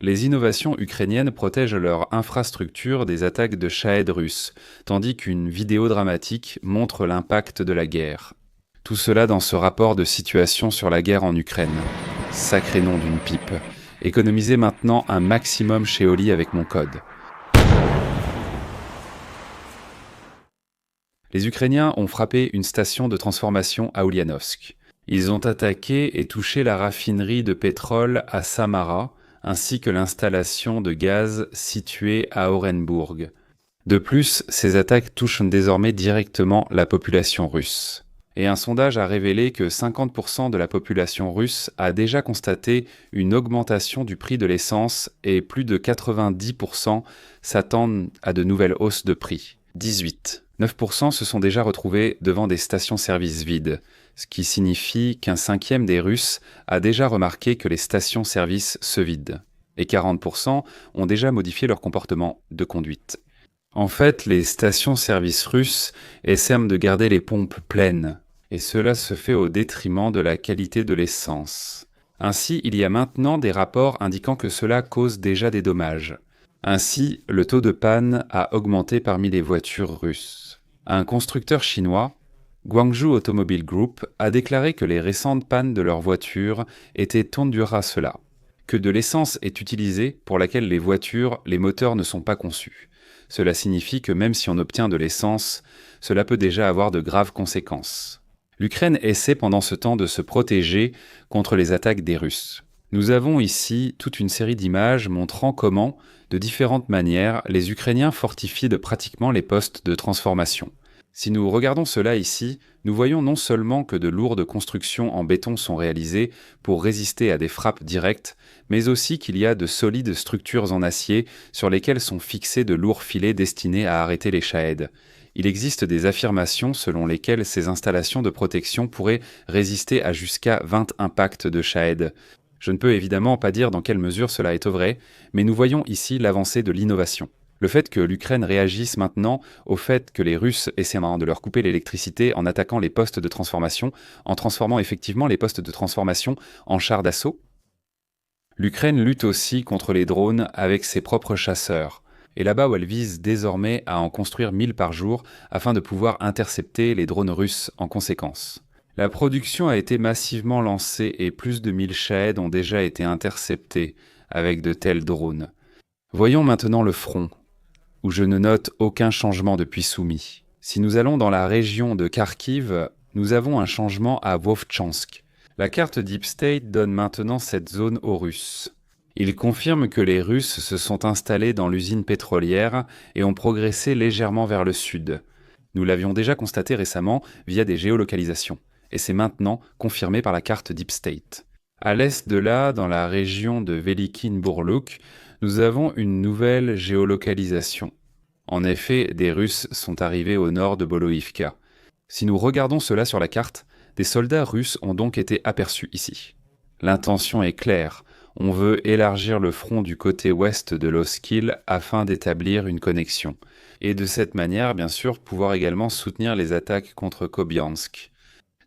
Les innovations ukrainiennes protègent leur infrastructure des attaques de Shahed russes, tandis qu'une vidéo dramatique montre l'impact de la guerre. Tout cela dans ce rapport de situation sur la guerre en Ukraine. Sacré nom d'une pipe. Économisez maintenant un maximum chez Oli avec mon code. Les Ukrainiens ont frappé une station de transformation à Ulyanovsk. Ils ont attaqué et touché la raffinerie de pétrole à Samara, ainsi que l'installation de gaz située à Orenbourg. De plus, ces attaques touchent désormais directement la population russe. Et un sondage a révélé que 50% de la population russe a déjà constaté une augmentation du prix de l'essence et plus de 90% s'attendent à de nouvelles hausses de prix. 9% se sont déjà retrouvés devant des stations-service vides, ce qui signifie qu'un cinquième des Russes a déjà remarqué que les stations-service se vident. Et 40% ont déjà modifié leur comportement de conduite. En fait, les stations-service russes essaient de garder les pompes pleines, et cela se fait au détriment de la qualité de l'essence. Ainsi, il y a maintenant des rapports indiquant que cela cause déjà des dommages. Ainsi, le taux de panne a augmenté parmi les voitures russes. Un constructeur chinois, Guangzhou Automobile Group, a déclaré que les récentes pannes de leurs voitures étaient dues à cela, que de l'essence est utilisée pour laquelle les moteurs ne sont pas conçus. Cela signifie que même si on obtient de l'essence, cela peut déjà avoir de graves conséquences. L'Ukraine essaie pendant ce temps de se protéger contre les attaques des Russes. Nous avons ici toute une série d'images montrant comment, de différentes manières, les Ukrainiens fortifient pratiquement les postes de transformation. Si nous regardons cela ici, nous voyons non seulement que de lourdes constructions en béton sont réalisées pour résister à des frappes directes, mais aussi qu'il y a de solides structures en acier sur lesquelles sont fixés de lourds filets destinés à arrêter les Shahed. Il existe des affirmations selon lesquelles ces installations de protection pourraient résister à jusqu'à 20 impacts de Shahed. Je ne peux évidemment pas dire dans quelle mesure cela est vrai, mais nous voyons ici l'avancée de l'innovation. Le fait que l'Ukraine réagisse maintenant au fait que les Russes essaient de leur couper l'électricité en attaquant les postes de transformation, en transformant effectivement les postes de transformation en chars d'assaut. L'Ukraine lutte aussi contre les drones avec ses propres chasseurs. Et là-bas où elle vise désormais à en construire 1000 par jour afin de pouvoir intercepter les drones russes en conséquence. La production a été massivement lancée et plus de 1000 Shahed ont déjà été interceptés avec de tels drones. Voyons maintenant le front, où je ne note aucun changement depuis Soumy. Si nous allons dans la région de Kharkiv, nous avons un changement à Vovchansk. La carte Deep State donne maintenant cette zone aux Russes. Il confirme que les Russes se sont installés dans l'usine pétrolière et ont progressé légèrement vers le sud. Nous l'avions déjà constaté récemment via des géolocalisations, et c'est maintenant confirmé par la carte Deep State. À l'est de là, dans la région de Velikin Burluk, nous avons une nouvelle géolocalisation. En effet, des Russes sont arrivés au nord de Boloivka. Si nous regardons cela sur la carte, des soldats russes ont donc été aperçus ici. L'intention est claire. On veut élargir le front du côté ouest de l'Oskil afin d'établir une connexion. Et de cette manière, bien sûr, pouvoir également soutenir les attaques contre Kobiansk.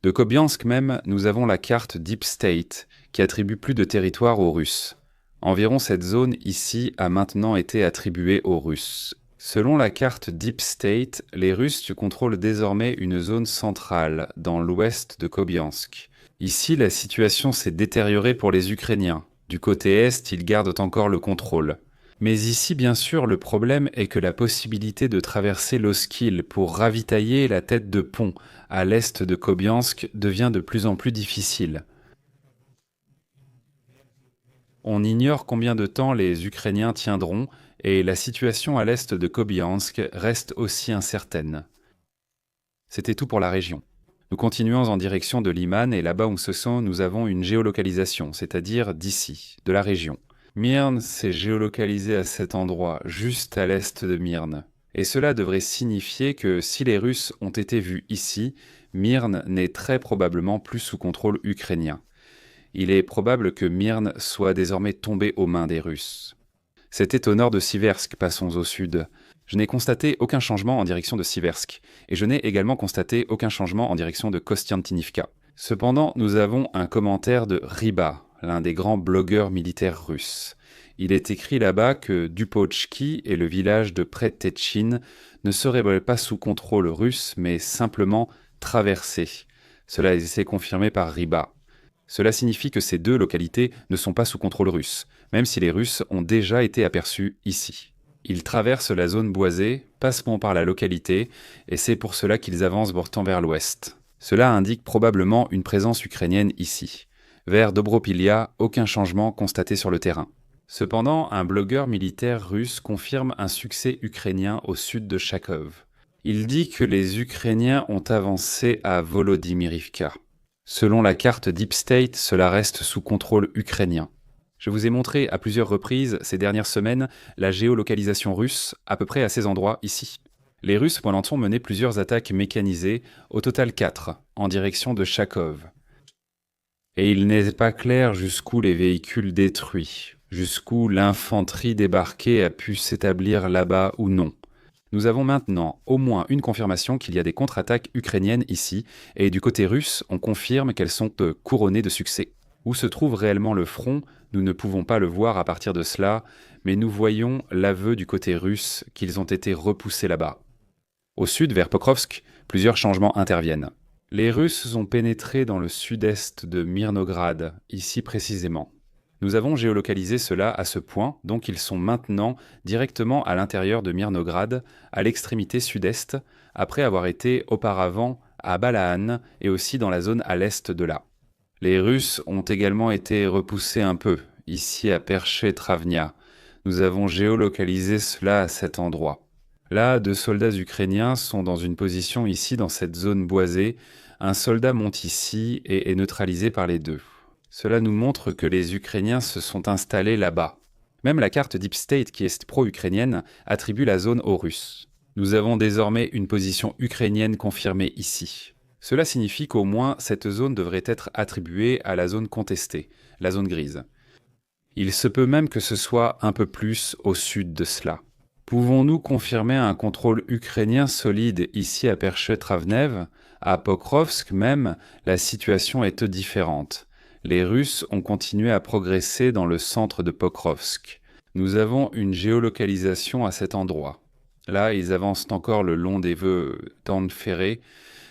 De Kobiansk même, nous avons la carte Deep State, qui attribue plus de territoire aux Russes. Environ cette zone ici a maintenant été attribuée aux Russes. Selon la carte Deep State, les Russes contrôlent désormais une zone centrale, dans l'ouest de Kobiansk. Ici, la situation s'est détériorée pour les Ukrainiens. Du côté est, ils gardent encore le contrôle. Mais ici, bien sûr, le problème est que la possibilité de traverser l'Oskil pour ravitailler la tête de pont à l'est de Kobiansk devient de plus en plus difficile. On ignore combien de temps les Ukrainiens tiendront et la situation à l'est de Kobiansk reste aussi incertaine. C'était tout pour la région. Nous continuons en direction de Liman et là-bas où nous avons une géolocalisation, c'est-à-dire d'ici, de la région. Myrne s'est géolocalisé à cet endroit, juste à l'est de Myrne. Et cela devrait signifier que si les Russes ont été vus ici, Myrne n'est très probablement plus sous contrôle ukrainien. Il est probable que Myrne soit désormais tombé aux mains des Russes. C'était au nord de Siversk, passons au sud. Je n'ai constaté aucun changement en direction de Siversk, et je n'ai également constaté aucun changement en direction de Kostiantynivka. Cependant, nous avons un commentaire de Riba. l'un des grands blogueurs militaires russes. Il est écrit là-bas que Dupochki et le village de Pretetchin ne seraient pas sous contrôle russe, mais simplement traversés. Cela a été confirmé par Riba. Cela signifie que ces deux localités ne sont pas sous contrôle russe, même si les Russes ont déjà été aperçus ici. Ils traversent la zone boisée, passeront par la localité, et c'est pour cela qu'ils avancent pourtant vers l'ouest. Cela indique probablement une présence ukrainienne ici. Vers Dobropilia, aucun changement constaté sur le terrain. Cependant, un blogueur militaire russe confirme un succès ukrainien au sud de Charkov. Il dit que les Ukrainiens ont avancé à Volodymyrivka. Selon la carte Deep State, cela reste sous contrôle ukrainien. Je vous ai montré à plusieurs reprises ces dernières semaines la géolocalisation russe, à peu près à ces endroits ici. Les Russes pendant ont mené plusieurs attaques mécanisées, au total 4, en direction de Charkov. Et il n'est pas clair jusqu'où les véhicules détruits, jusqu'où l'infanterie débarquée a pu s'établir là-bas ou non. Nous avons maintenant au moins une confirmation qu'il y a des contre-attaques ukrainiennes ici, et du côté russe, on confirme qu'elles sont couronnées de succès. Où se trouve réellement le front, nous ne pouvons pas le voir à partir de cela, mais nous voyons l'aveu du côté russe qu'ils ont été repoussés là-bas. Au sud, vers Pokrovsk, plusieurs changements interviennent. Les Russes ont pénétré dans le sud-est de Mirnograd, ici précisément. Nous avons géolocalisé cela à ce point, donc ils sont maintenant directement à l'intérieur de Mirnograd, à l'extrémité sud-est, après avoir été auparavant à Balahan et aussi dans la zone à l'est de là. Les Russes ont également été repoussés un peu, ici à Perchetravnia. Nous avons géolocalisé cela à cet endroit. Là, 2 soldats ukrainiens sont dans une position ici dans cette zone boisée. Un soldat monte ici et est neutralisé par les deux. Cela nous montre que les Ukrainiens se sont installés là-bas. Même la carte Deep State, qui est pro-ukrainienne, attribue la zone aux Russes. Nous avons désormais une position ukrainienne confirmée ici. Cela signifie qu'au moins cette zone devrait être attribuée à la zone contestée, la zone grise. Il se peut même que ce soit un peu plus au sud de cela. Pouvons-nous confirmer un contrôle ukrainien solide ici à Perchetravnev? À Pokrovsk même, la situation est différente. Les Russes ont continué à progresser dans le centre de Pokrovsk. Nous avons une géolocalisation à cet endroit. Là, ils avancent encore le long des voies ferrées.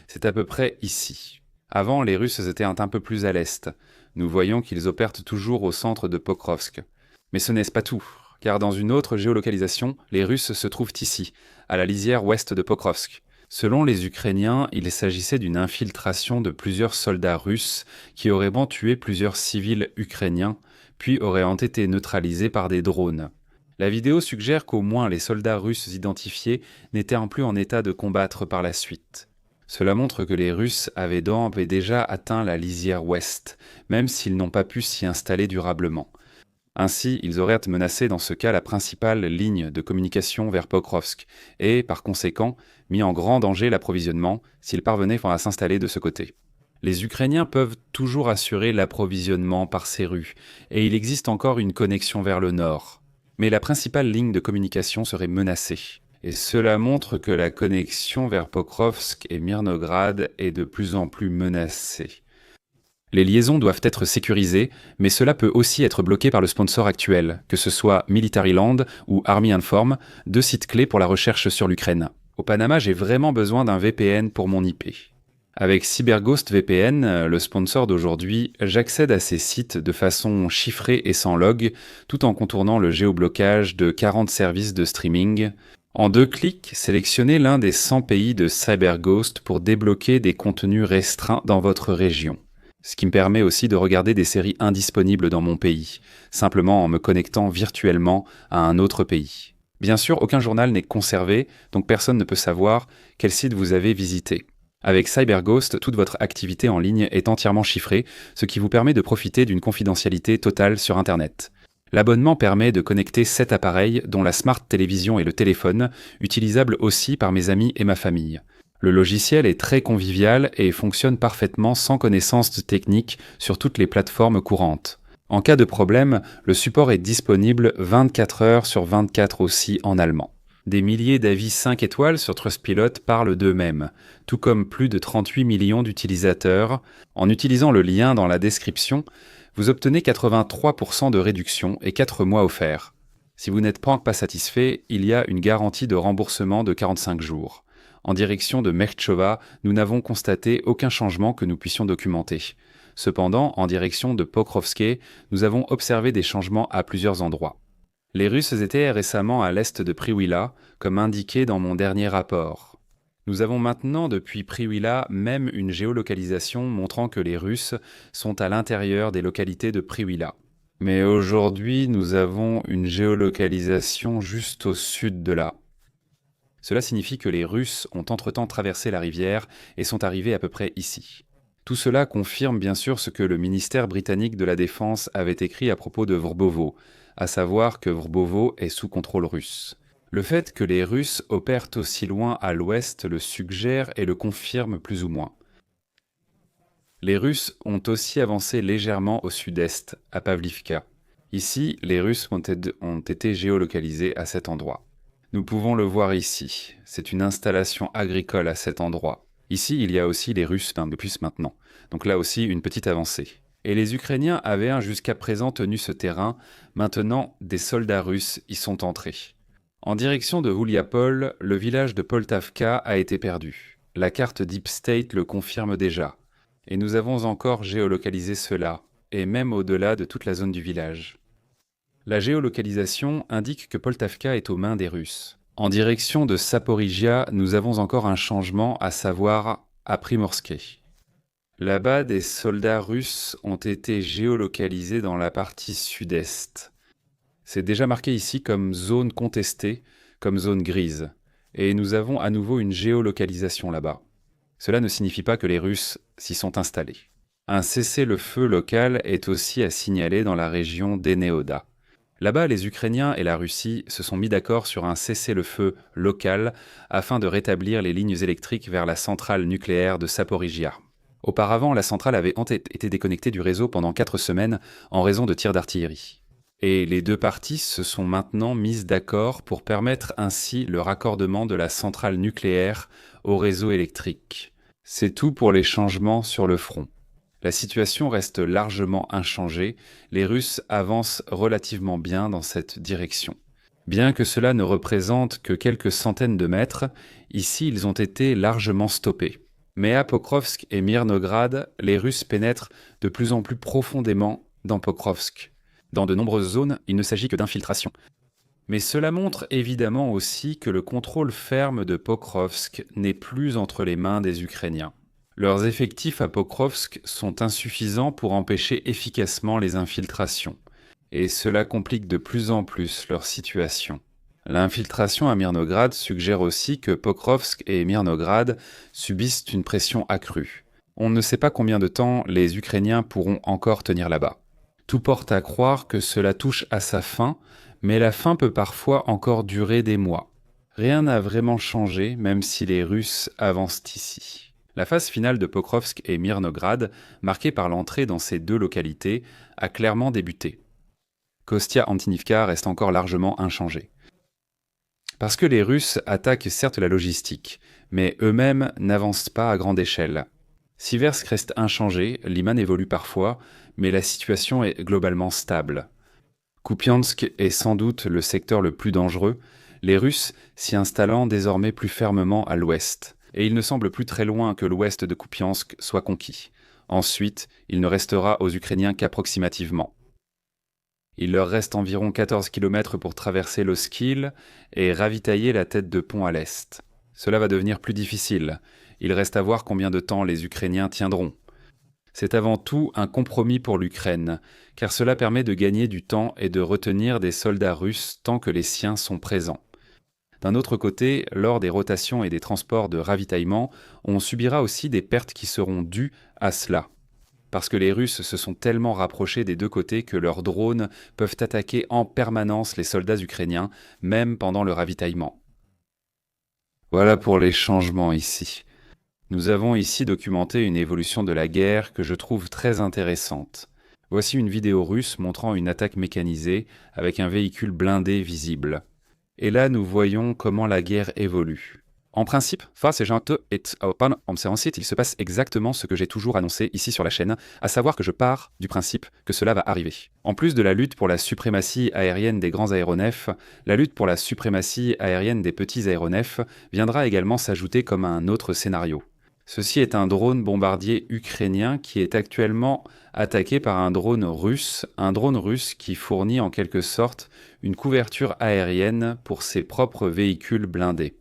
C'est à peu près ici. Avant, les Russes étaient un peu plus à l'est. Nous voyons qu'ils opèrent toujours au centre de Pokrovsk. Mais ce n'est pas tout, car dans une autre géolocalisation, les Russes se trouvent ici, à la lisière ouest de Pokrovsk. Selon les Ukrainiens, il s'agissait d'une infiltration de plusieurs soldats russes qui auraient tué plusieurs civils ukrainiens, puis auraient été neutralisés par des drones. La vidéo suggère qu'au moins les soldats russes identifiés n'étaient plus en état de combattre par la suite. Cela montre que les Russes avaient déjà atteint la lisière ouest, même s'ils n'ont pas pu s'y installer durablement. Ainsi, ils auraient menacé dans ce cas la principale ligne de communication vers Pokrovsk et, par conséquent, mis en grand danger l'approvisionnement s'ils parvenaient à s'installer de ce côté. Les Ukrainiens peuvent toujours assurer l'approvisionnement par ces rues, et il existe encore une connexion vers le nord. Mais la principale ligne de communication serait menacée. Et cela montre que la connexion vers Pokrovsk et Mirnograd est de plus en plus menacée. Les liaisons doivent être sécurisées, mais cela peut aussi être bloqué par le sponsor actuel, que ce soit Military Land ou Army Inform, 2 sites clés pour la recherche sur l'Ukraine. Au Panama, j'ai vraiment besoin d'un VPN pour mon IP. Avec CyberGhost VPN, le sponsor d'aujourd'hui, j'accède à ces sites de façon chiffrée et sans log, tout en contournant le géoblocage de 40 services de streaming. En 2 clics, sélectionnez l'un des 100 pays de CyberGhost pour débloquer des contenus restreints dans votre région. Ce qui me permet aussi de regarder des séries indisponibles dans mon pays, simplement en me connectant virtuellement à un autre pays. Bien sûr, aucun journal n'est conservé, donc personne ne peut savoir quel site vous avez visité. Avec CyberGhost, toute votre activité en ligne est entièrement chiffrée, ce qui vous permet de profiter d'une confidentialité totale sur Internet. L'abonnement permet de connecter 7 appareils, dont la Smart Télévision et le téléphone, utilisables aussi par mes amis et ma famille. Le logiciel est très convivial et fonctionne parfaitement sans connaissance technique sur toutes les plateformes courantes. En cas de problème, le support est disponible 24 heures sur 24 aussi en allemand. Des milliers d'avis 5 étoiles sur Trustpilot parlent d'eux-mêmes, tout comme plus de 38 millions d'utilisateurs. En utilisant le lien dans la description, Vous obtenez 83% de réduction et 4 mois offerts. Si vous n'êtes pas satisfait, il y a une garantie de remboursement de 45 jours. En direction de Mechtchova, nous n'avons constaté aucun changement que nous puissions documenter. Cependant, en direction de Pokrovske, nous avons observé des changements à plusieurs endroits. Les Russes étaient récemment à l'est de Privila, comme indiqué dans mon dernier rapport. Nous avons maintenant depuis Privila même une géolocalisation montrant que les Russes sont à l'intérieur des localités de Privila. Mais aujourd'hui, nous avons une géolocalisation juste au sud de là. Cela signifie que les Russes ont entre-temps traversé la rivière et sont arrivés à peu près ici. Tout cela confirme bien sûr ce que le ministère britannique de la Défense avait écrit à propos de Vrbovo, à savoir que Vrbovo est sous contrôle russe. Le fait que les Russes opèrent aussi loin à l'ouest le suggère et le confirme plus ou moins. Les Russes ont aussi avancé légèrement au sud-est, à Pavlivka. Ici, les Russes ont été géolocalisés à cet endroit. Nous pouvons le voir ici. C'est une installation agricole à cet endroit. Ici, il y a aussi les Russes depuis maintenant. Donc là aussi, une petite avancée. Et les Ukrainiens avaient jusqu'à présent tenu ce terrain. Maintenant, des soldats russes y sont entrés. En direction de Ouliapol, le village de Poltavka a été perdu. La carte Deep State le confirme déjà. Et nous avons encore géolocalisé cela, et même au-delà de toute la zone du village. La géolocalisation indique que Poltavka est aux mains des Russes. En direction de Saporijia, nous avons encore un changement, à savoir à Primorske. Là-bas, des soldats russes ont été géolocalisés dans la partie sud-est. C'est déjà marqué ici comme zone contestée, comme zone grise. Et nous avons à nouveau une géolocalisation là-bas. Cela ne signifie pas que les Russes s'y sont installés. Un cessez-le-feu local est aussi à signaler dans la région d'Eneoda. Là-bas, les Ukrainiens et la Russie se sont mis d'accord sur un cessez-le-feu local afin de rétablir les lignes électriques vers la centrale nucléaire de Saporijia. Auparavant, la centrale avait été déconnectée du réseau pendant 4 semaines en raison de tirs d'artillerie. Et les deux parties se sont maintenant mises d'accord pour permettre ainsi le raccordement de la centrale nucléaire au réseau électrique. C'est tout pour les changements sur le front. La situation reste largement inchangée, les Russes avancent relativement bien dans cette direction. Bien que cela ne représente que quelques centaines de mètres, ici ils ont été largement stoppés. Mais à Pokrovsk et Mirnograd, les Russes pénètrent de plus en plus profondément dans Pokrovsk. Dans de nombreuses zones, il ne s'agit que d'infiltration. Mais cela montre évidemment aussi que le contrôle ferme de Pokrovsk n'est plus entre les mains des Ukrainiens. Leurs effectifs à Pokrovsk sont insuffisants pour empêcher efficacement les infiltrations. Et cela complique de plus en plus leur situation. L'infiltration à Mirnograd suggère aussi que Pokrovsk et Mirnograd subissent une pression accrue. On ne sait pas combien de temps les Ukrainiens pourront encore tenir là-bas. Tout porte à croire que cela touche à sa fin, mais la fin peut parfois encore durer des mois. Rien n'a vraiment changé, même si les Russes avancent ici. La phase finale de Pokrovsk et Mirnograd, marquée par l'entrée dans ces deux localités, a clairement débuté. Kostia-Antinivka reste encore largement inchangée. Parce que les Russes attaquent certes la logistique, mais eux-mêmes n'avancent pas à grande échelle. Siversk reste inchangé, Liman évolue parfois, mais la situation est globalement stable. Kupiansk est sans doute le secteur le plus dangereux, les Russes s'y installant désormais plus fermement à l'ouest, et il ne semble plus très loin que l'ouest de Kupiansk soit conquis. Ensuite, il ne restera aux Ukrainiens qu'approximativement. Il leur reste environ 14 km pour traverser l'Oskil et ravitailler la tête de pont à l'est. Cela va devenir plus difficile. Il reste à voir combien de temps les Ukrainiens tiendront. C'est avant tout un compromis pour l'Ukraine, car cela permet de gagner du temps et de retenir des soldats russes tant que les siens sont présents. D'un autre côté, lors des rotations et des transports de ravitaillement, on subira aussi des pertes qui seront dues à cela. Parce que les Russes se sont tellement rapprochés des deux côtés que leurs drones peuvent attaquer en permanence les soldats ukrainiens, même pendant le ravitaillement. Voilà pour les changements ici. Nous avons ici documenté une évolution de la guerre que je trouve très intéressante. Voici une vidéo russe montrant une attaque mécanisée avec un véhicule blindé visible. Et là, nous voyons comment la guerre évolue. En principe, face il se passe exactement ce que j'ai toujours annoncé ici sur la chaîne, à savoir que je pars du principe que cela va arriver. En plus de la lutte pour la suprématie aérienne des grands aéronefs, la lutte pour la suprématie aérienne des petits aéronefs viendra également s'ajouter comme un autre scénario. Ceci est un drone bombardier ukrainien qui est actuellement attaqué par un drone russe qui fournit en quelque sorte une couverture aérienne pour ses propres véhicules blindés.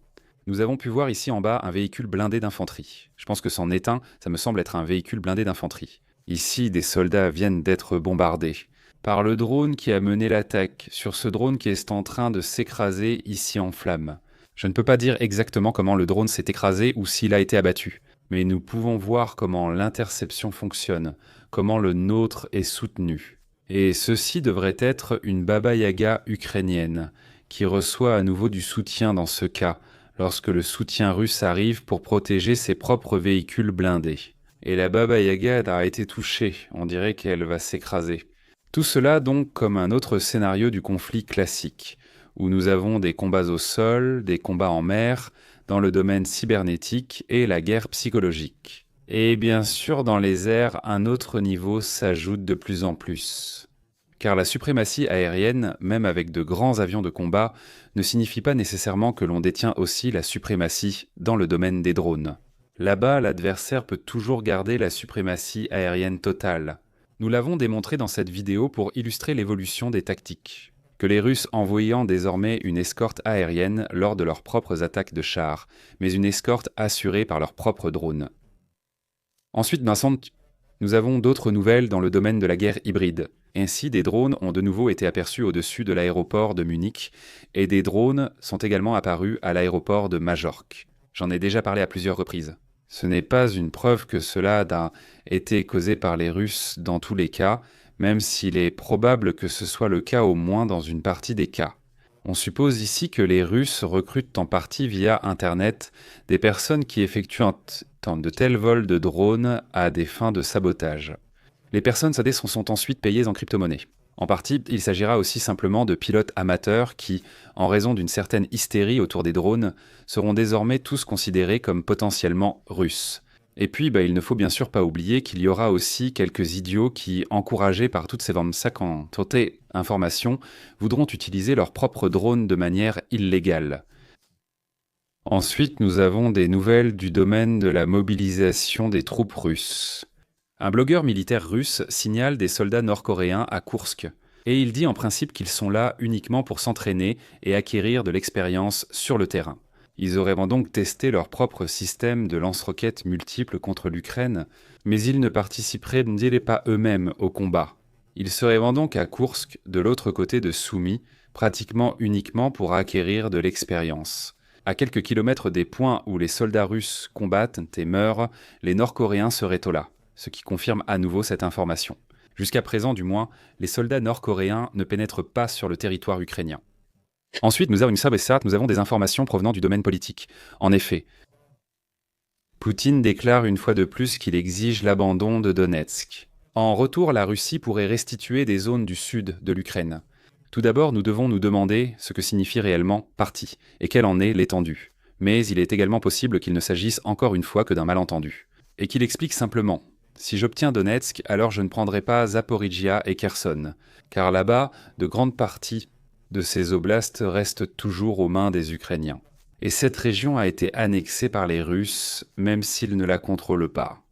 Nous avons pu voir ici en bas un véhicule blindé d'infanterie. Je pense que c'en est un, ça me semble être un véhicule blindé d'infanterie. Ici, des soldats viennent d'être bombardés par le drone qui a mené l'attaque, sur ce drone qui est en train de s'écraser ici en flammes. Je ne peux pas dire exactement comment le drone s'est écrasé ou s'il a été abattu, mais nous pouvons voir comment l'interception fonctionne, comment le nôtre est soutenu. Et ceci devrait être une Baba Yaga ukrainienne, qui reçoit à nouveau du soutien dans ce cas, lorsque le soutien russe arrive pour protéger ses propres véhicules blindés. Et la Baba Yaga a été touchée, on dirait qu'elle va s'écraser. Tout cela donc comme un autre scénario du conflit classique, où nous avons des combats au sol, des combats en mer, dans le domaine cybernétique et la guerre psychologique. Et bien sûr, dans les airs, un autre niveau s'ajoute de plus en plus. Car la suprématie aérienne, même avec de grands avions de combat, ne signifie pas nécessairement que l'on détient aussi la suprématie dans le domaine des drones. Là-bas, l'adversaire peut toujours garder la suprématie aérienne totale. Nous l'avons démontré dans cette vidéo pour illustrer l'évolution des tactiques, que les Russes envoyant désormais une escorte aérienne lors de leurs propres attaques de chars, mais une escorte assurée par leurs propres drones. Ensuite, Vincent, nous avons d'autres nouvelles dans le domaine de la guerre hybride. Ainsi, des drones ont de nouveau été aperçus au-dessus de l'aéroport de Munich et des drones sont également apparus à l'aéroport de Majorque. J'en ai déjà parlé à plusieurs reprises. Ce n'est pas une preuve que cela a été causé par les Russes dans tous les cas, même s'il est probable que ce soit le cas au moins dans une partie des cas. On suppose ici que les Russes recrutent en partie via Internet des personnes qui effectuent de tels vols de drones à des fins de sabotage. Les personnes cédées sont ensuite payées en crypto-monnaie. En partie, il s'agira aussi simplement de pilotes amateurs qui, en raison d'une certaine hystérie autour des drones, seront désormais tous considérés comme potentiellement russes. Et puis, il ne faut bien sûr pas oublier qu'il y aura aussi quelques idiots qui, encouragés par toutes ces informations, voudront utiliser leurs propres drones de manière illégale. Ensuite, nous avons des nouvelles du domaine de la mobilisation des troupes russes. Un blogueur militaire russe signale des soldats nord-coréens à Koursk, et il dit en principe qu'ils sont là uniquement pour s'entraîner et acquérir de l'expérience sur le terrain. Ils auraient donc testé leur propre système de lance-roquettes multiples contre l'Ukraine, mais ils ne participeraient pas eux-mêmes au combat. Ils seraient donc à Koursk, de l'autre côté de Soumy, pratiquement uniquement pour acquérir de l'expérience. À quelques kilomètres des points où les soldats russes combattent et meurent, les Nord-Coréens seraient là, ce qui confirme à nouveau cette information. Jusqu'à présent, du moins, les soldats nord-coréens ne pénètrent pas sur le territoire ukrainien. Ensuite, nous avons des informations provenant du domaine politique. En effet, Poutine déclare une fois de plus qu'il exige l'abandon de Donetsk. En retour, la Russie pourrait restituer des zones du sud de l'Ukraine. Tout d'abord, nous devons nous demander ce que signifie réellement « partie » et quelle en est l'étendue. Mais il est également possible qu'il ne s'agisse encore une fois que d'un malentendu. Et qu'il explique simplement « Si j'obtiens Donetsk, alors je ne prendrai pas Zaporijia et Kherson, car là-bas, de grandes parties de ces oblasts restent toujours aux mains des Ukrainiens. Et cette région a été annexée par les Russes, même s'ils ne la contrôlent pas.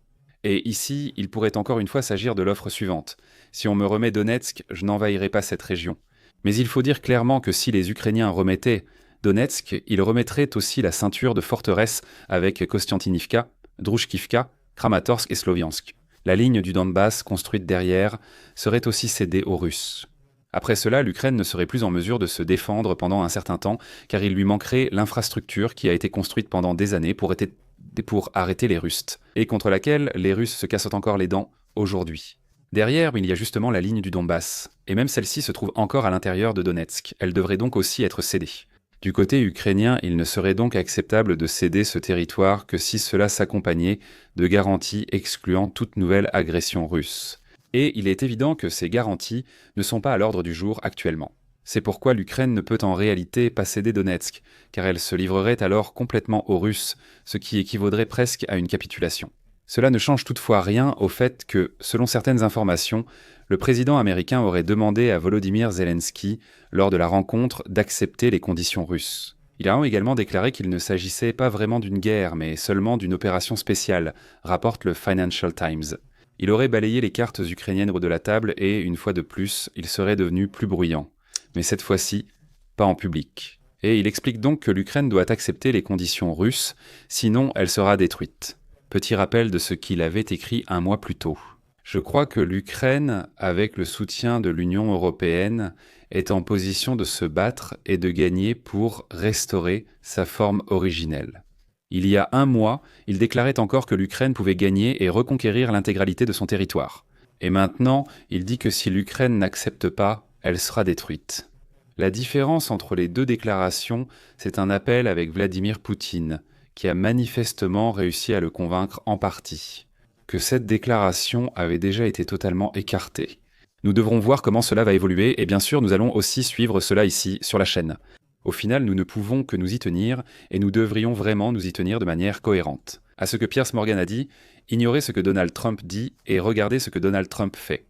Et ici, il pourrait encore une fois s'agir de l'offre suivante. Si on me remet Donetsk, je n'envahirai pas cette région. Mais il faut dire clairement que si les Ukrainiens remettaient Donetsk, ils remettraient aussi la ceinture de forteresses avec Kostiantynivka, Druzhkivka, Kramatorsk et Sloviansk. La ligne du Donbass, construite derrière, serait aussi cédée aux Russes. Après cela, l'Ukraine ne serait plus en mesure de se défendre pendant un certain temps, car il lui manquerait l'infrastructure qui a été construite pendant des années pour arrêter les Russes, et contre laquelle les Russes se cassent encore les dents aujourd'hui. Derrière, il y a justement la ligne du Donbass, et même celle-ci se trouve encore à l'intérieur de Donetsk. Elle devrait donc aussi être cédée. Du côté ukrainien, il ne serait donc acceptable de céder ce territoire que si cela s'accompagnait de garanties excluant toute nouvelle agression russe. Et il est évident que ces garanties ne sont pas à l'ordre du jour actuellement. C'est pourquoi l'Ukraine ne peut en réalité pas céder Donetsk, car elle se livrerait alors complètement aux Russes, ce qui équivaudrait presque à une capitulation. Cela ne change toutefois rien au fait que, selon certaines informations, le président américain aurait demandé à Volodymyr Zelensky, lors de la rencontre, d'accepter les conditions russes. Il a également déclaré qu'il ne s'agissait pas vraiment d'une guerre, mais seulement d'une opération spéciale, rapporte le Financial Times. Il aurait balayé les cartes ukrainiennes de la table et, une fois de plus, il serait devenu plus bruyant. Mais cette fois-ci, pas en public. Et il explique donc que l'Ukraine doit accepter les conditions russes, sinon elle sera détruite. Petit rappel de ce qu'il avait écrit un mois plus tôt. Je crois que l'Ukraine, avec le soutien de l'Union européenne, est en position de se battre et de gagner pour restaurer sa forme originelle. Il y a un mois, il déclarait encore que l'Ukraine pouvait gagner et reconquérir l'intégralité de son territoire. Et maintenant, il dit que si l'Ukraine n'accepte pas, elle sera détruite. La différence entre les deux déclarations, c'est un appel avec Vladimir Poutine, qui a manifestement réussi à le convaincre en partie, que cette déclaration avait déjà été totalement écartée. Nous devrons voir comment cela va évoluer, et bien sûr nous allons aussi suivre cela ici, sur la chaîne. Au final, nous ne pouvons que nous y tenir, et nous devrions vraiment nous y tenir de manière cohérente. À ce que Piers Morgan a dit, ignorez ce que Donald Trump dit, et regardez ce que Donald Trump fait.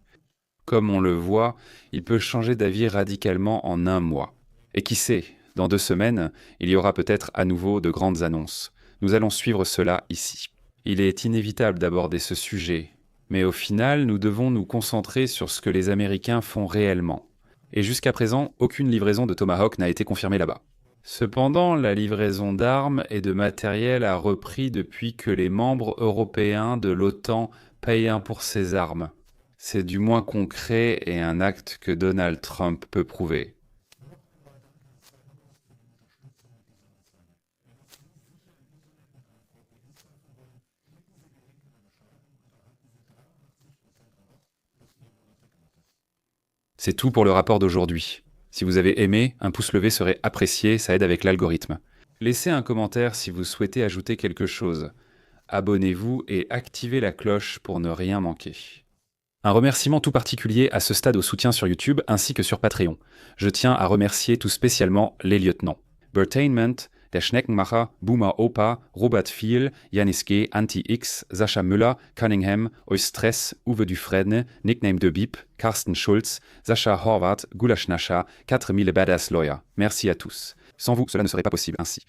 Comme on le voit, il peut changer d'avis radicalement en un mois. Et qui sait, dans 2 semaines, il y aura peut-être à nouveau de grandes annonces. Nous allons suivre cela ici. Il est inévitable d'aborder ce sujet, mais au final, nous devons nous concentrer sur ce que les Américains font réellement. Et jusqu'à présent, aucune livraison de Tomahawk n'a été confirmée là-bas. Cependant, la livraison d'armes et de matériel a repris depuis que les membres européens de l'OTAN payent pour ces armes. C'est du moins concret et un acte que Donald Trump peut prouver. C'est tout pour le rapport d'aujourd'hui. Si vous avez aimé, un pouce levé serait apprécié, ça aide avec l'algorithme. Laissez un commentaire si vous souhaitez ajouter quelque chose. Abonnez-vous et activez la cloche pour ne rien manquer. Un remerciement tout particulier à ce stade au soutien sur YouTube ainsi que sur Patreon. Je tiens à remercier tout spécialement les lieutenants. Bertainment, der Schneckenmacher, Boomer Opa, Robert Viel, Janis G, Anti-X, Sascha Müller, Cunningham, Eustress, Uwe Dufresne, Nickname de Bip, Carsten Schulz, Sascha Horvath, Gulasch Nasha, 4000 Badass Lawyer. Merci à tous. Sans vous, cela ne serait pas possible ainsi.